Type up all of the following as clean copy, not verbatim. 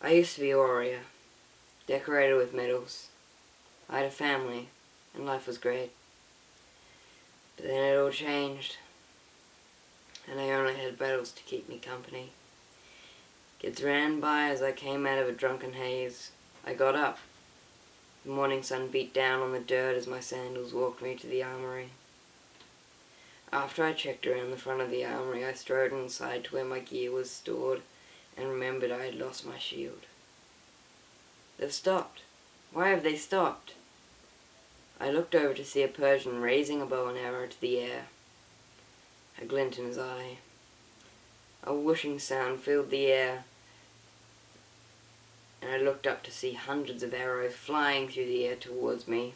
I used to be a warrior, decorated with medals. I had a family, and life was great. But then it all changed, and I only had battles to keep me company. Kids ran by as I came out of a drunken haze. I got up. The morning sun beat down on the dirt as my sandals walked me to the armory. After I checked around the front of the armory, I strode inside to where my gear was stored and remembered I had lost my shield. They've stopped. Why have they stopped? I looked over to see a Persian raising a bow and arrow to the air. A glint in his eye. A whooshing sound filled the air, and I looked up to see hundreds of arrows flying through the air towards me.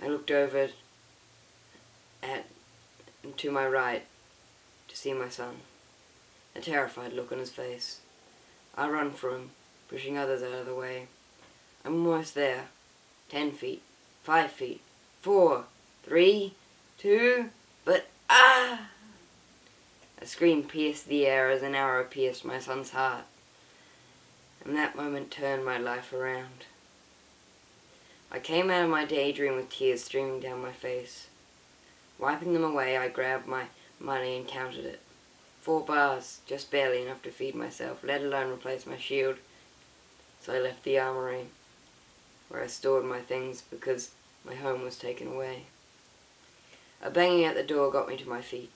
I looked over to my right to see my son, a terrified look on his face. I run for him, pushing others out of the way. I'm almost there. 10 feet, 5 feet, 4, 3, 2, but ah! A scream pierced the air as an arrow pierced my son's heart, and that moment turned my life around. I came out of my daydream with tears streaming down my face. Wiping them away, I grabbed my money and counted it. 4 bars, just barely enough to feed myself, let alone replace my shield. So I left the armory, where I stored my things because my home was taken away. A banging at the door got me to my feet,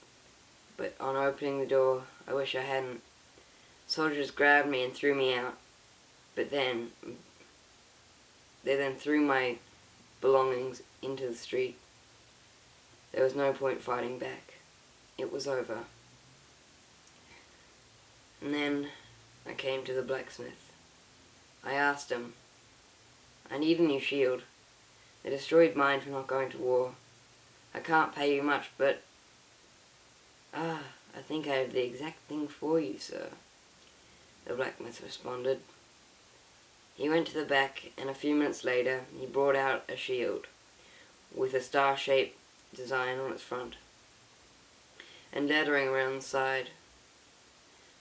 but on opening the door, I wish I hadn't. Soldiers grabbed me and threw me out, but they then threw my belongings into the street. There was no point fighting back. It was over. And then I came to the blacksmith. I asked him, I need a new shield. They destroyed mine for not going to war. I can't pay you much, but I think I have the exact thing for you, sir, the blacksmith responded. He went to the back, and a few minutes later he brought out a shield with a star-shaped design on its front and lettering around the side.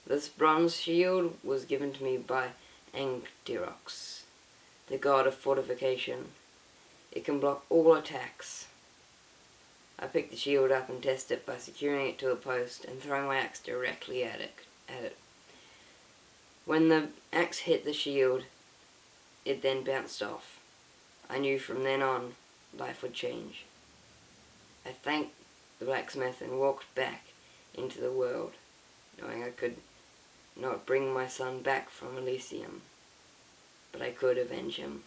This bronze shield was given to me by Antirox, the god of fortification. It can block all attacks. I picked the shield up and tested it by securing it to a post and throwing my axe directly at it. When the axe hit the shield, it then bounced off. I knew from then on life would change. I thanked the blacksmith and walked back into the world, knowing I could not bring my son back from Elysium, but I could avenge him.